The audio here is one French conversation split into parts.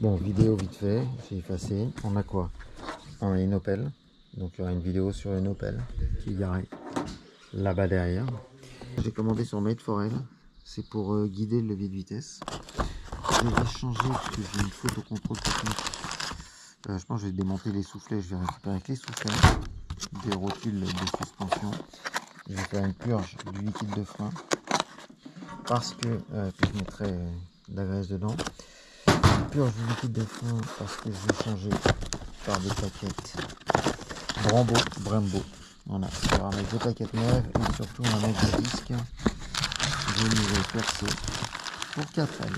Bon, vidéo vite fait, j'ai effacé. On a quoi? On a une Opel. Donc il y aura une vidéo sur une Opel qui est garée là-bas derrière. J'ai commandé sur Made for Elle. C'est pour guider le levier de vitesse. Je vais changer parce que j'ai une faute au contrôle technique. Je pense que je vais démonter les soufflets. Je vais récupérer avec les soufflets des rotules de suspension. Je vais faire une purge du liquide de frein parce que puis je mettrai de la graisse dedans. Une purge du liquide de frein parce que je vais changer par des plaquettes Brembo. Voilà, on va mettre des plaquettes neuves et surtout on va mettre des disques de niveau percé pour 4 ailes.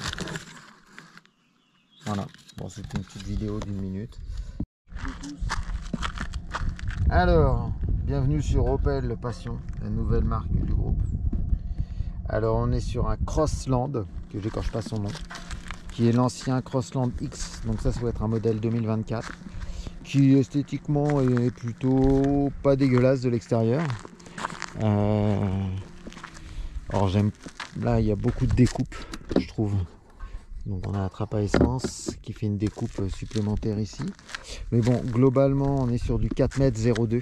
Voilà, bon, c'était une petite vidéo d'1 minute. Alors, bienvenue sur Opel Passion, la nouvelle marque du groupe. Alors on est sur un Crossland, que j'écorche pas son nom, qui est l'ancien Crossland X, donc ça doit être un modèle 2024, qui esthétiquement est plutôt pas dégueulasse de l'extérieur. Alors j'aime, là il y a beaucoup de découpes, je trouve. Donc on a la trappe à essence qui fait une découpe supplémentaire ici. Mais bon, globalement on est sur du 4,02 m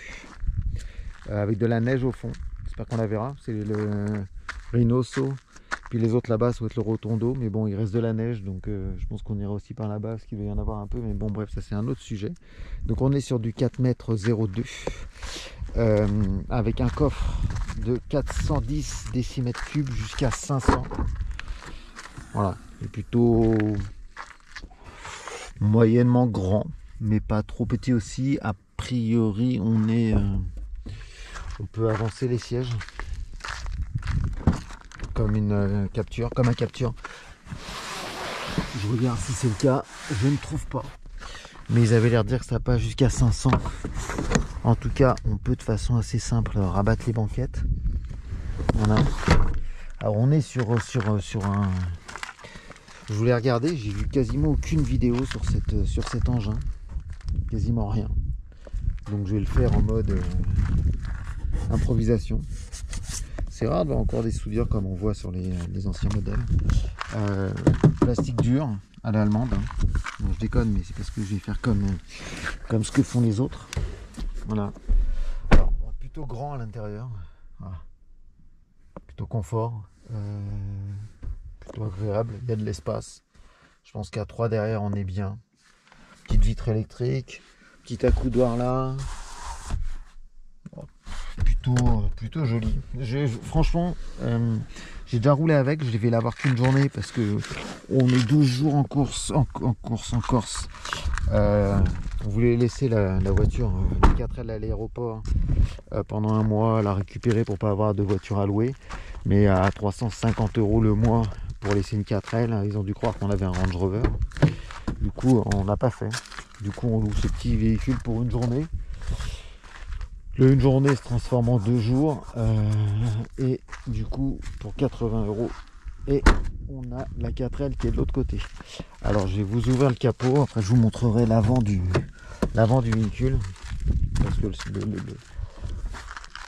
avec de la neige au fond. J'espère qu'on la verra. C'est le Rhinoso. Puis les autres là-bas, ça va être le Rotondo. Mais bon, il reste de la neige. Donc je pense qu'on ira aussi par là-bas parce qu'il va y en avoir un peu. Mais bon, bref, ça c'est un autre sujet. Donc on est sur du 4,02 m avec un coffre de 410 décimètres cubes jusqu'à 500. Voilà, c'est plutôt moyennement grand, mais pas trop petit aussi. A priori, on peut avancer les sièges comme une capture, comme un capture. Je regarde si c'est le cas, je ne trouve pas. Mais ils avaient l'air de dire que ça passe jusqu'à 500. En tout cas, on peut de façon assez simple rabattre les banquettes. Voilà. Alors on est sur un... Je voulais regarder, j'ai vu quasiment aucune vidéo sur cet engin. Quasiment rien. Donc je vais le faire en mode improvisation. C'est rare de voir encore des soudures comme on voit sur les anciens modèles. Plastique dur à l'allemande. Bon, je déconne, mais c'est parce que je vais faire comme ce que font les autres. Voilà. Alors, plutôt grand à l'intérieur. Voilà. Plutôt confort. Plutôt agréable. Il y a de l'espace. Je pense qu'à 3 derrière, on est bien. Petite vitre électrique. Petit accoudoir là. Plutôt joli. Franchement, j'ai déjà roulé avec. Je vais l'avoir qu'une journée parce que on est 12 jours en course en Corse. On voulait laisser la voiture de 4L à l'aéroport pendant un mois, la récupérer pour pas avoir de voiture à louer. Mais à 350 € le mois pour laisser une 4L, ils ont dû croire qu'on avait un Range Rover. Du coup, on n'a pas fait. Du coup, on loue ce petit véhicule pour une journée. Une journée se transforme en 2 jours et du coup pour 80 €, et on a la 4L qui est de l'autre côté. Alors je vais vous ouvrir le capot, après je vous montrerai l'avant du véhicule parce que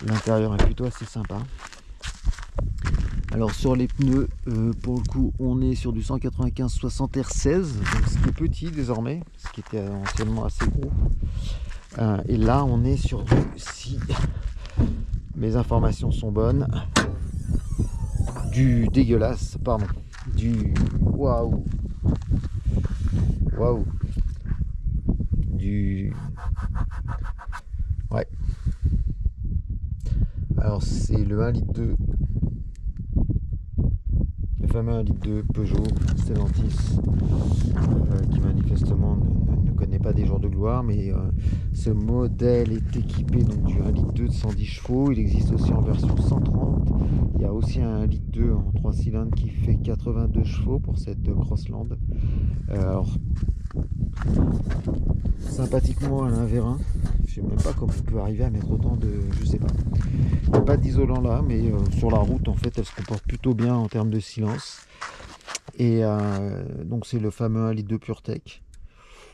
l'intérieur est plutôt assez sympa. Alors sur les pneus, pour le coup on est sur du 195/60 R16, donc ce qui est petit désormais, ce qui était anciennement assez gros. Et là on est sur du, si mes informations sont bonnes, du dégueulasse, pardon, du waouh, du, ouais, alors c'est le 1,2 litre, le fameux 1,2 litre Peugeot Stellantis, qui manifestement ne connaît pas des jours de gloire, mais ce modèle est équipé donc du 1,2 litre de 110 chevaux. Il existe aussi en version 130. Il y a aussi un 1,2 litre en 3 cylindres qui fait 82 chevaux pour cette Crossland. Alors, sympathiquement à un vérin. Je sais même pas comment on peut arriver à mettre autant de... Je sais pas. Il n'y a pas d'isolant là, mais sur la route, en fait, elle se comporte plutôt bien en termes de silence. Et donc, c'est le fameux 1,2 litre de PureTech.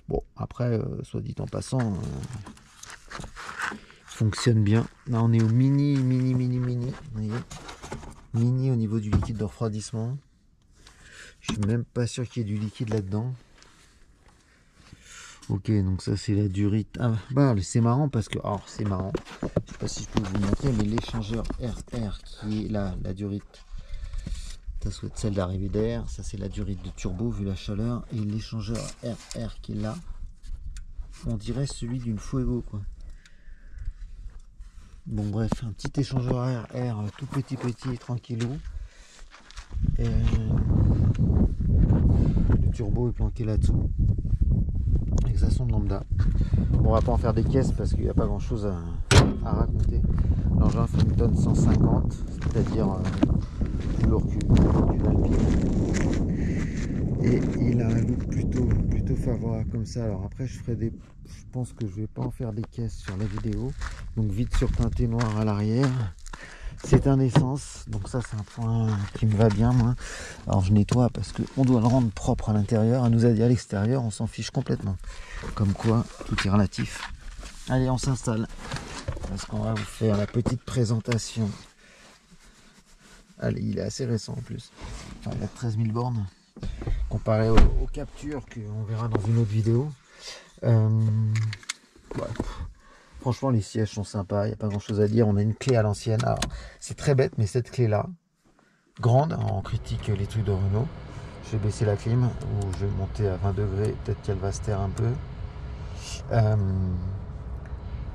Bon, après, soit dit en passant, fonctionne bien. Là, on est au mini. Vous voyez, mini au niveau du liquide de refroidissement. Je suis même pas sûr qu'il y ait du liquide là-dedans. Ok, donc ça c'est la durite. Ah bah c'est marrant parce que, alors c'est marrant, je sais pas si je peux vous montrer, mais l'échangeur RR qui est là, la durite, ça souhaite celle d'arrivée d'air, ça c'est la durite de turbo vu la chaleur, et l'échangeur RR qui est là, on dirait celui d'une Fuego quoi. Bon bref, un petit échangeur RR tout petit tranquillou, et le turbo est planqué là-dessous. Avec sa sonde lambda. Bon, on va pas en faire des caisses parce qu'il n'y a pas grand chose à raconter. L'engin fait une tonne 150, c'est-à-dire plus lourd qu'une Alpine. Et il a un look plutôt favorable comme ça. Alors après je pense que je vais pas en faire des caisses sur la vidéo. Donc vite surteinté noir à l'arrière. C'est un essence, donc ça c'est un point qui me va bien moi. Alors je nettoie parce qu'on doit le rendre propre à l'intérieur. Elle nous a dit à l'extérieur, on s'en fiche complètement. Comme quoi, tout est relatif. Allez, on s'installe. Parce qu'on va vous faire la petite présentation. Allez, il est assez récent en plus. Enfin, il a 13 000 bornes. Comparé aux captures qu'on verra dans une autre vidéo. Ouais. Franchement, les sièges sont sympas, il n'y a pas grand chose à dire. On a une clé à l'ancienne. Alors, c'est très bête, mais cette clé-là, grande, on critique les trucs de Renault. Je vais baisser la clim, ou je vais monter à 20 degrés, peut-être qu'elle va se taire un peu.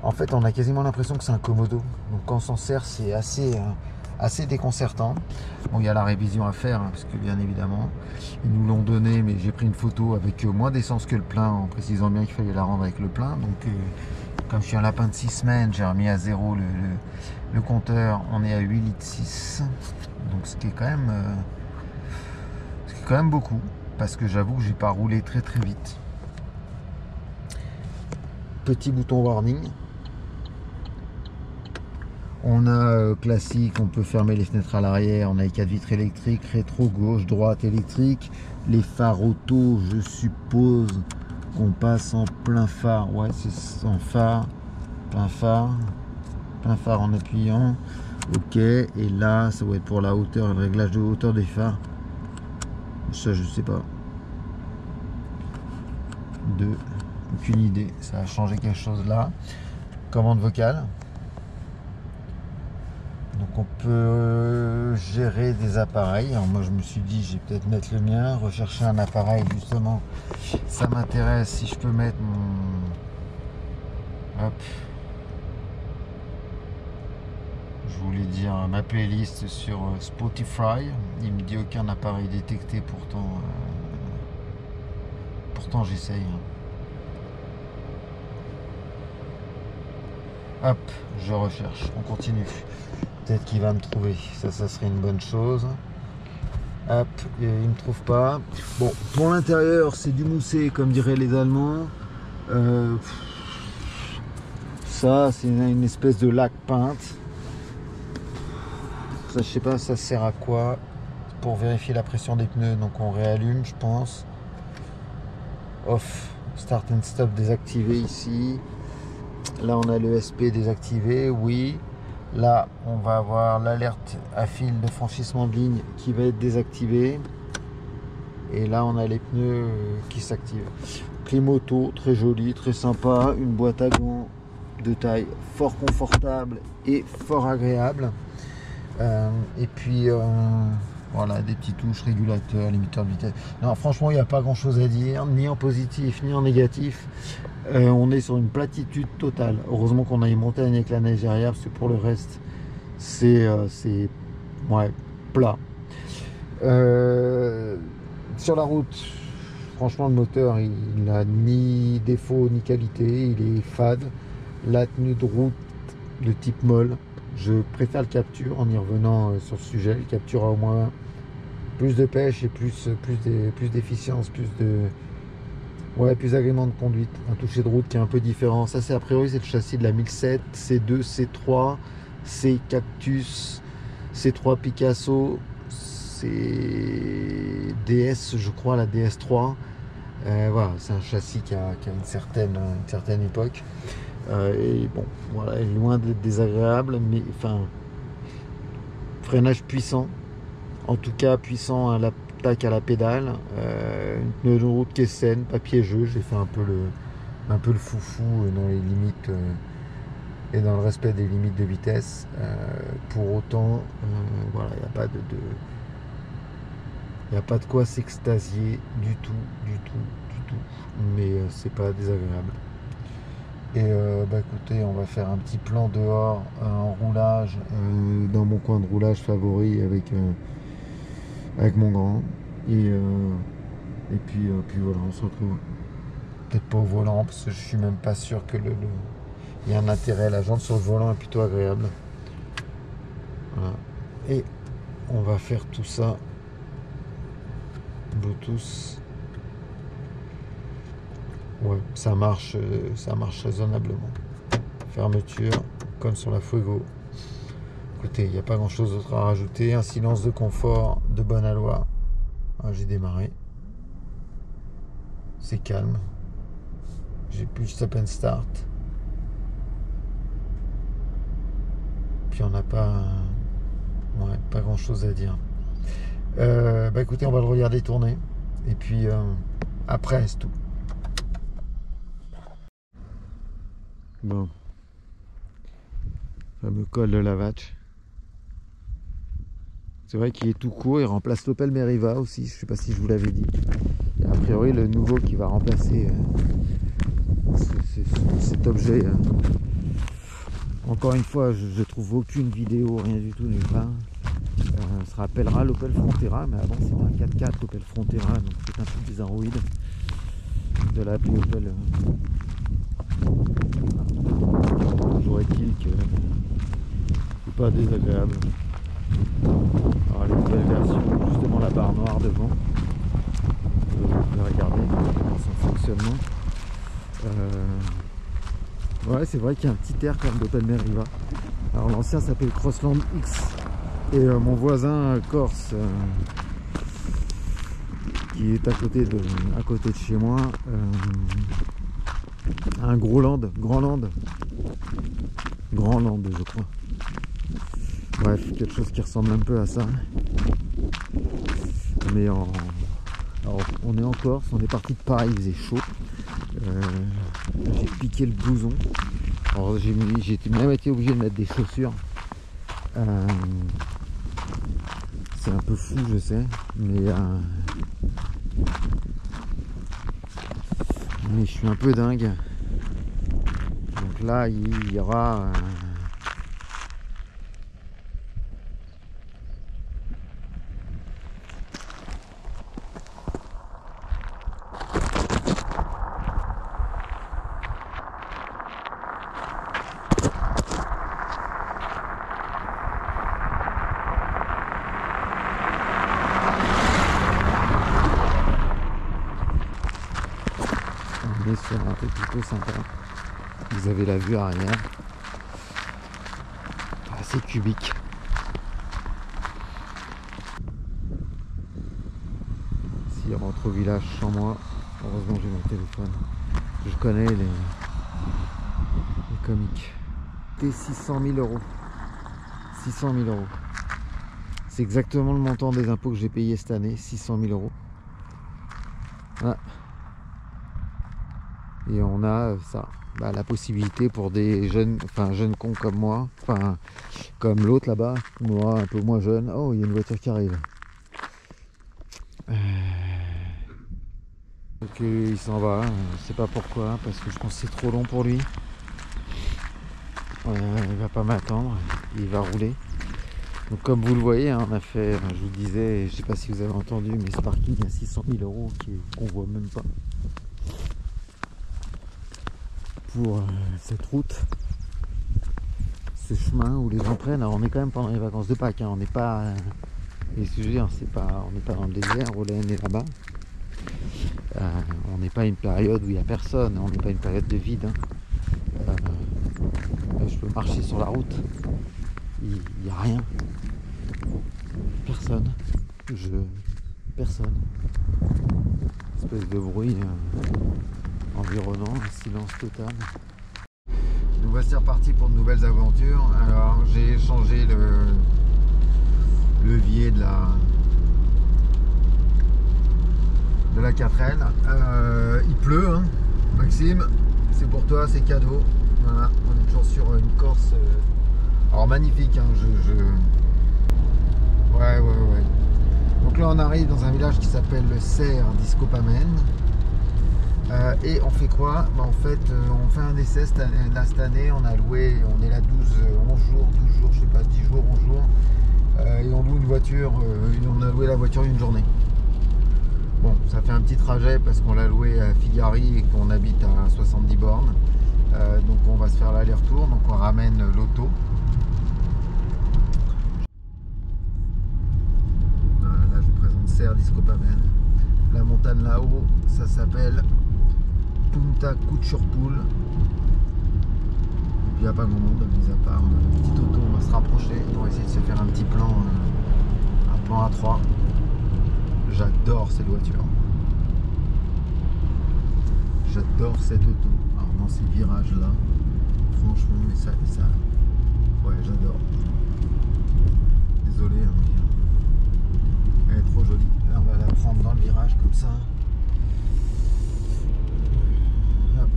En fait, on a quasiment l'impression que c'est un Komodo. Donc, quand on s'en sert, c'est assez déconcertant. Bon, il y a la révision à faire, hein, parce que bien évidemment, ils nous l'ont donné, mais j'ai pris une photo avec moins d'essence que le plein, en précisant bien qu'il fallait la rendre avec le plein. Donc, comme je suis un lapin de 6 semaines, j'ai remis à zéro le compteur. On est à 8,6 litres. Donc ce qui est quand même beaucoup. Parce que j'avoue que j'ai pas roulé très vite. Petit bouton warning. On a classique, on peut fermer les fenêtres à l'arrière. On a les 4 vitres électriques, rétro gauche, droite électrique. Les phares auto, je suppose qu'on passe en plein phare. Ouais, c'est en phare, plein phare en appuyant. Ok, et là ça va être pour la hauteur, le réglage de hauteur des phares. Ça je sais pas, aucune idée. Ça a changé quelque chose là. Commande vocale, donc on peut gérer des appareils. Alors moi je me suis dit, je vais peut-être mettre le mien, rechercher un appareil justement, ça m'intéresse. Si je peux mettre hop, je voulais dire ma playlist sur Spotify. Il me dit aucun appareil détecté, pourtant j'essaye. Hop, je recherche, on continue. Peut-être qu'il va me trouver, ça serait une bonne chose. Hop, il me trouve pas. Bon, pour l'intérieur, c'est du moussé, comme diraient les Allemands. Ça, c'est une espèce de laque peinte. Ça, je sais pas, ça sert à quoi. Pour vérifier la pression des pneus, donc on réallume, je pense. Off, start and stop désactivé ici. Là, on a le SP désactivé, oui. Là, on va avoir l'alerte à fil de franchissement de ligne qui va être désactivée. Et là, on a les pneus qui s'activent. Clim auto, très joli, très sympa. Une boîte à gants de taille fort confortable et fort agréable. Et puis, voilà, des petites touches, régulateur, limiteur de vitesse. Non, franchement, il n'y a pas grand chose à dire, ni en positif, ni en négatif. On est sur une platitude totale. Heureusement qu'on a une montagne avec la neige derrière, parce que pour le reste, c'est ouais, plat. Sur la route, franchement, le moteur, il n'a ni défaut ni qualité, il est fade. La tenue de route de type molle, je préfère le Captur en y revenant sur ce sujet. Le Captur a au moins plus de pêche et plus d'efficience, plus d'agrément de conduite. Un toucher de route qui est un peu différent. Ça, c'est a priori, c'est le châssis de la 1007, C2, C3, C Cactus, C3 Picasso, c'est DS, je crois, la DS3. Voilà, c'est un châssis qui a une certaine époque. Et bon, voilà, il est loin d'être désagréable, mais enfin, freinage puissant, en tout cas puissant à l'attaque à la pédale, une pneu de route qui est saine, pas piégeux. J'ai fait un peu un peu le foufou dans les limites et dans le respect des limites de vitesse. Pour autant, voilà, il n'y a pas il n'y a pas de quoi s'extasier du tout. Mais c'est pas désagréable. Et bah écoutez, on va faire un petit plan dehors en roulage, dans mon coin de roulage favori avec mon grand. Et puis voilà, on se retrouve. Peut-être pas au volant, parce que je suis même pas sûr que il y a un intérêt. La jante sur le volant est plutôt agréable. Voilà. Et on va faire tout ça Bluetooth. Ouais, ça marche raisonnablement. Fermeture, comme sur la Fuego. Écoutez, il n'y a pas grand chose d'autre à rajouter. Un silence de confort de bonne aloi. Ah, j'ai démarré. C'est calme. J'ai plus stop and start. Puis on n'a pas grand chose à dire. Bah écoutez, on va le regarder tourner. Et puis après, c'est tout. Bon. Fameux col de la Vache. C'est vrai qu'il est tout court, il remplace l'Opel Meriva aussi, je ne sais pas si je vous l'avais dit. Et a priori le nouveau qui va remplacer cet objet. Encore une fois, je trouve aucune vidéo, rien du tout, nulle part. Se rappellera l'Opel Frontera, mais avant c'était un 4x4 Opel Frontera, donc c'est un peu bizarroïde de l'appeler Opel. Toujours est-il que c'est pas désagréable. Alors les nouvelles versions, justement la barre noire devant, vous pouvez regarder son fonctionnement. Ouais, c'est vrai qu'il y a un petit air comme d'Opel Meriva. Alors l'ancien s'appelle Crossland X et mon voisin corse qui est à côté de chez moi, un Grand Land je crois. Bref, quelque chose qui ressemble un peu à ça. Mais alors, on est en Corse, on est parti de Paris, il faisait chaud. J'ai piqué le blouson. Alors j'ai même été obligé de mettre des chaussures. C'est un peu fou, je sais, mais je suis un peu dingue. Donc là, il y aura sur un truc plutôt sympa. Vous avez la vue arrière, assez cubique. S'il rentre au village sans moi, heureusement j'ai mon téléphone. Je connais les comiques. C'était 600 000 euros. 600 000 euros. C'est exactement le montant des impôts que j'ai payé cette année, 600 000 euros. Ah. Et on a ça, la possibilité pour des jeunes cons comme moi, comme l'autre là-bas, moi un peu moins jeune. Oh, il y a une voiture qui arrive. Donc il s'en va, je sais pas pourquoi, parce que je pense que c'est trop long pour lui. Il va pas m'attendre, il va rouler. Donc comme vous le voyez, on a fait, je vous disais, je sais pas si vous avez entendu, mais ce parking à 600 000 euros qu'on voit même pas. Pour cette route, ce chemin où les gens prennent. Alors on est quand même pendant les vacances de Pâques, hein. On n'est pas, on n'est pas dans le désert, Rolène est là-bas. On n'est pas une période où il n'y a personne, on n'est pas une période de vide. Hein. Je peux marcher sur la route, il n'y a rien, personne, personne. Espèce de bruit environnant, un silence total. Nous voici repartis pour de nouvelles aventures. Alors j'ai changé le levier de la 4L. Il pleut, hein, Maxime. c'est pour toi, c'est cadeau. Voilà, on est toujours sur une Corse. Alors magnifique, hein, Ouais. Donc là on arrive dans un village qui s'appelle le Serre d'Iscopamène. Et on fait quoi? En fait, on fait un essai cette année, on a loué, on est là 11 jours, je sais pas, 10 jours, 11 jours. Et on loue une voiture, on a loué la voiture une journée. Bon, ça fait un petit trajet parce qu'on l'a loué à Figari et qu'on habite à 70 bornes. Donc on va se faire l'aller-retour, donc on ramène l'auto. Là je vous présente Serre d'Iscopamène. La montagne là-haut, ça s'appelle Punta Kuchurpul. Il n'y a pas grand monde, mis à part une petite auto, on va se rapprocher pour essayer de se faire un petit plan, un plan à 3. J'adore cette voiture. J'adore cette auto. Alors dans ces virages là, franchement, mais ça, ouais, j'adore. Désolé, hein, mais elle est trop jolie. Là, on va la prendre dans le virage comme ça. Hop.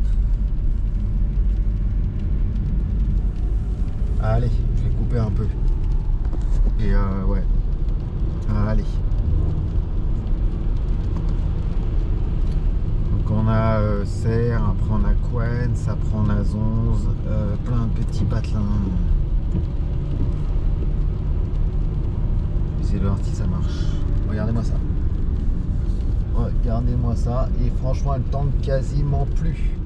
Allez, je vais couper un peu. Et ouais. Allez. Donc on a Serre, après on a Coens, après on a Zonze, plein de petits patelins. Essayez de voir si ça marche. Regardez-moi ça. Regardez-moi ça. Et franchement, elle tente quasiment plus.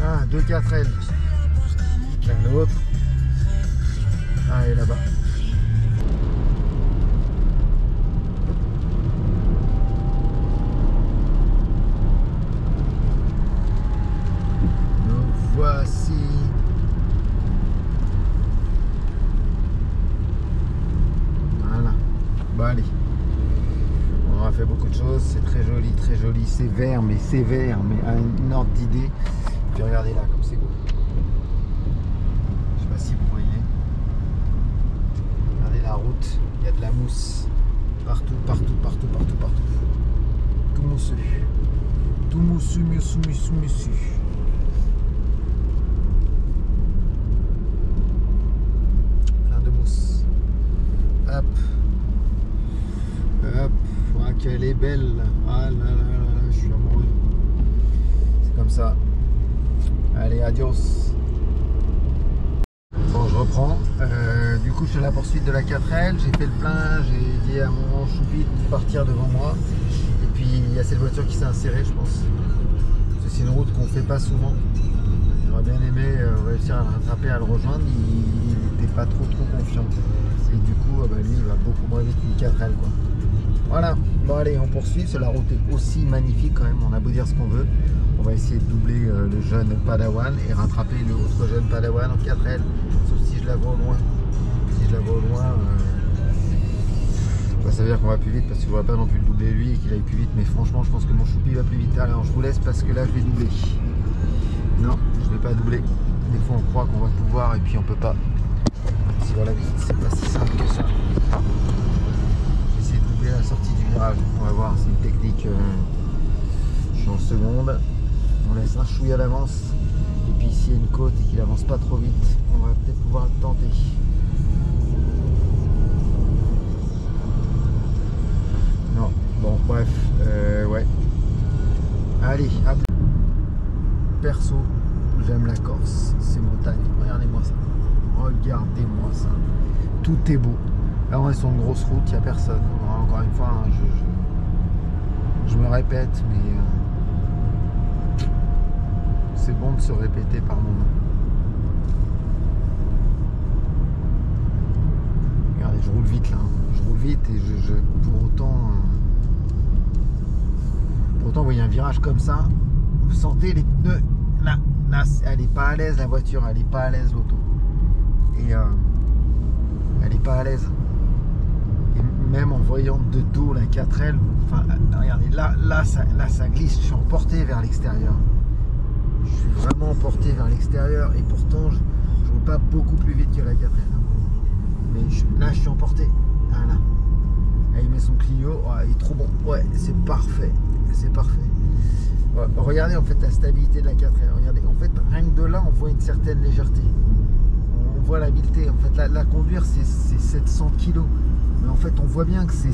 Ah, 2 4L. L'autre. Ah, et là-bas. Nous voici. Voilà. Bon, allez. On a fait beaucoup de choses. C'est très joli. C'est vert, mais à une ordre d'idée. Puis regardez là, comme c'est beau. Je sais pas si vous voyez. Regardez la route, il y a de la mousse. Partout. Tout mousseux. Tout moussu. Plein de mousse. Hop. Oh, qu'elle est belle. Ah là, je suis amoureux. C'est comme ça. Allez, adios. Bon, je reprends. Du coup, je suis à la poursuite de la 4L. J'ai fait le plein. J'ai dit à mon choupi de partir devant moi. Et puis, il y a cette voiture qui s'est insérée, je pense. C'est une route qu'on fait pas souvent. J'aurais bien aimé réussir à le rattraper, à le rejoindre. Il n'était pas trop confiant. Et du coup, lui, il va beaucoup moins vite qu'une 4L, quoi. Voilà. Bon, allez, on poursuit. La route est aussi magnifique quand même. On a beau dire ce qu'on veut. On va essayer de doubler le jeune Padawan et rattraper le autre jeune Padawan en 4L. Sauf si je la vois au loin. Si je la vois au loin, ça veut dire qu'on va plus vite parce que je ne voudrais pas non plus le doubler lui et qu'il aille plus vite. Mais franchement, je pense que mon choupi va plus vite. Alors je vous laisse parce que là, je vais doubler. Non, je ne vais pas doubler. Des fois, on croit qu'on va pouvoir et puis on peut pas. Si on la vite, c'est pas si simple que ça. J'ai essayé de doubler à la sortie du virage. On va voir, c'est une technique. Je suis en seconde. On laisse un chouïa d'avance et puis s'il y a une côte et qu'il avance pas trop vite, on va peut-être pouvoir le tenter. Non, bon bref, ouais. Allez, à plus. Perso, j'aime la Corse, ces montagnes, regardez-moi ça. Regardez-moi ça. Tout est beau. Là on est sur une grosse route, il n'y a personne. Encore une fois, hein, je me répète, mais c'est bon de se répéter par moment. Regardez, je roule vite là. Je roule vite et pour autant, pourtant, vous voyez un virage comme ça, vous sentez les pneus. Là, elle est pas à l'aise la voiture, elle est pas à l'aise l'auto. Et elle est pas à l'aise. Et même en voyant de dos la 4L, enfin, regardez, là, ça glisse. Je suis emporté vers l'extérieur. Je suis vraiment emporté vers l'extérieur et pourtant, je roule pas beaucoup plus vite que la 4L. Mais là, je suis emporté. Voilà. Là, il met son Clio, oh, il est trop bon. Ouais, c'est parfait. C'est parfait. Ouais, regardez en fait la stabilité de la 4L. Regardez, en fait, rien que de là, on voit une certaine légèreté. On voit l'habileté. En fait, la conduire, c'est 700 kg. Mais en fait, on voit bien que c'est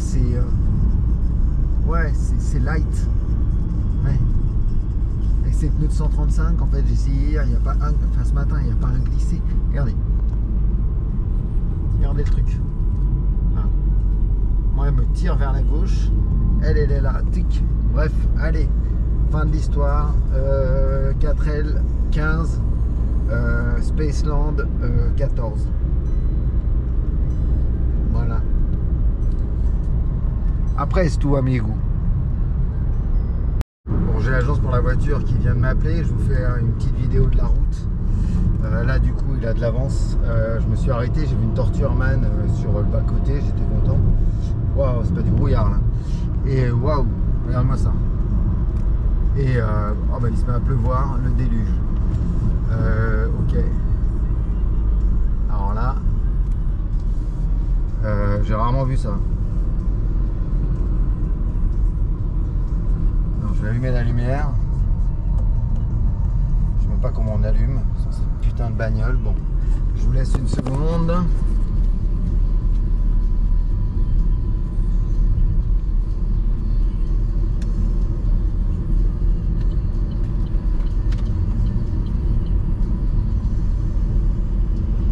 light. Ouais. Avec ces pneus de 135, en fait, j'ai essayé hier, il n'y a pas un, enfin ce matin, il n'y a pas un glissé. Regardez. Regardez le truc. Voilà. Moi, elle me tire vers la gauche. Elle est là. Tic. Bref, allez. Fin de l'histoire. 4L 15. Spaceland 14. Voilà. Après, c'est tout à mes goûts. Bon, j'ai l'agence pour la voiture qui vient de m'appeler. Je vous fais une petite vidéo de la route. Là, du coup, il a de l'avance. Je me suis arrêté. J'ai vu une Tortureman sur le bas-côté. J'étais content. Waouh, c'est pas du brouillard là. Et waouh, regarde-moi ça. Et oh, bah, il se met à pleuvoir, le déluge. Ok. Alors là, j'ai rarement vu ça. Alors, je vais allumer la lumière. Je sais même pas comment on allume sur cette putain de bagnole. Bon, je vous laisse une seconde.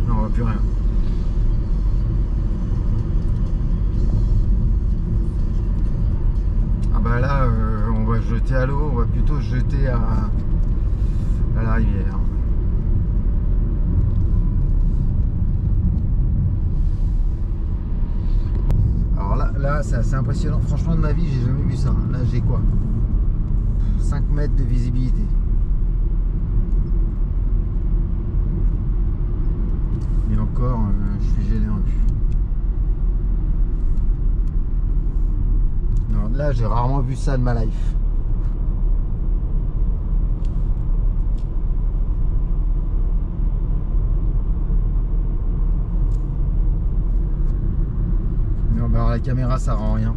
Non, on voit plus rien. Ah bah là, on va jeter à l'eau, on va plutôt jeter à la rivière. Alors là c'est assez impressionnant. Franchement, de ma vie, j'ai jamais vu ça. Là, j'ai quoi? 5 mètres de visibilité. Et encore, je suis gêné en vue. Non, là, j'ai rarement vu ça de ma life. Non, bah alors la caméra, ça rend rien.